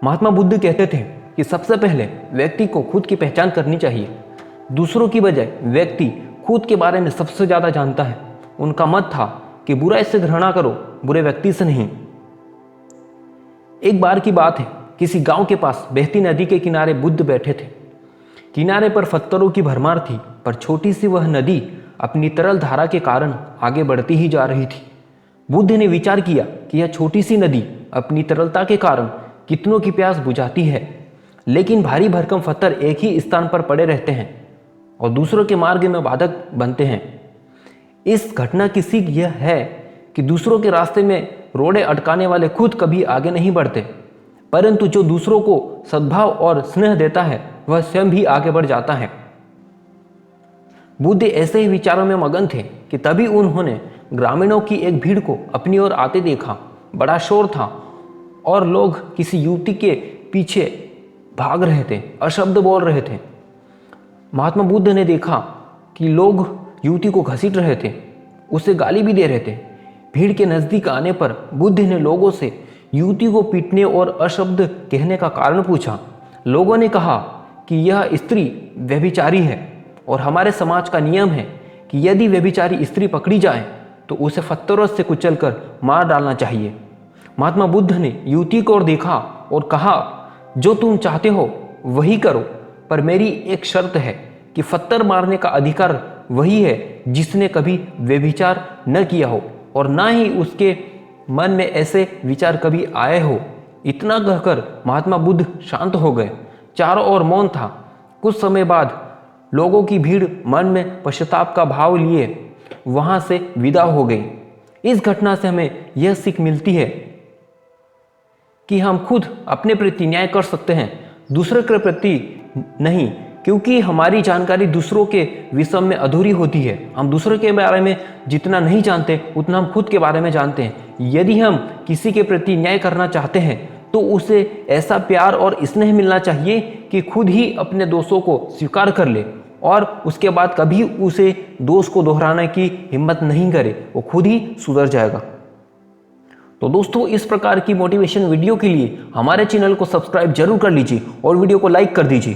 महात्मा बुद्ध कहते थे कि सबसे पहले व्यक्ति को खुद की पहचान करनी चाहिए। दूसरों की बजाय व्यक्ति खुद के बारे में सबसे ज़्यादा जानता है। उनका मत था कि बुराई से घृणा करो, बुरे व्यक्ति से नहीं। एक बार की बात है, किसी गांव के पास बहती नदी के किनारे बुद्ध बैठे थे। किनारे पर पत्थरों की भरमार थी, पर छोटी सी वह नदी अपनी तरल धारा के कारण आगे बढ़ती ही जा रही थी। बुद्ध ने विचार किया कि यह छोटी सी नदी अपनी तरलता के कारण कितनों की प्यास बुझाती है, लेकिन भारी भरकम पत्थर एक ही स्थान पर पड़े रहते हैं और दूसरों के मार्ग में बाधक बनते हैं। इस घटना की सीख यह है कि दूसरों के रास्ते में रोड़े अटकाने वाले खुद कभी आगे नहीं बढ़ते, परंतु जो दूसरों को सद्भाव और स्नेह देता है वह स्वयं भी आगे बढ़ जाता है। बुद्ध ऐसे ही विचारों में मगन थे कि तभी उन्होंने ग्रामीणों की एक भीड़ को अपनी ओर आते देखा। बड़ा शोर था और लोग किसी युवती के पीछे भाग रहे थे, अशब्द बोल रहे थे। महात्मा बुद्ध ने देखा कि लोग युवती को घसीट रहे थे, उसे गाली भी दे रहे थे। भीड़ के नज़दीक आने पर बुद्ध ने लोगों से युवती को पीटने और अशब्द कहने का कारण पूछा। लोगों ने कहा कि यह स्त्री व्यभिचारी है और हमारे समाज का नियम है कि यदि व्यभिचारी स्त्री पकड़ी जाए तो उसे पत्थरों से कुचलकर मार डालना चाहिए। महात्मा बुद्ध ने युवती को और देखा और कहा, जो तुम चाहते हो वही करो, पर मेरी एक शर्त है कि पत्थर मारने का अधिकार वही है जिसने कभी व्यभिचार न किया हो और ना ही उसके मन में ऐसे विचार कभी आए हो। इतना कहकर महात्मा बुद्ध शांत हो गए। चारों ओर मौन था। कुछ समय बाद लोगों की भीड़ मन में पश्चाताप का भाव लिए वहां से विदा हो गई। इस घटना से हमें यह सीख मिलती है कि हम खुद अपने प्रति न्याय कर सकते हैं, दूसरे के प्रति नहीं, क्योंकि हमारी जानकारी दूसरों के विषय में अधूरी होती है। हम दूसरों के बारे में जितना नहीं जानते उतना हम खुद के बारे में जानते हैं। यदि हम किसी के प्रति न्याय करना चाहते हैं तो उसे ऐसा प्यार और स्नेह मिलना चाहिए कि खुद ही अपने दोषों को स्वीकार कर ले और उसके बाद कभी उसे दोष को दोहराने की हिम्मत नहीं करे, वो खुद ही सुधर जाएगा। तो दोस्तों, इस प्रकार की मोटिवेशन वीडियो के लिए हमारे चैनल को सब्सक्राइब जरूर कर लीजिए और वीडियो को लाइक कर दीजिए।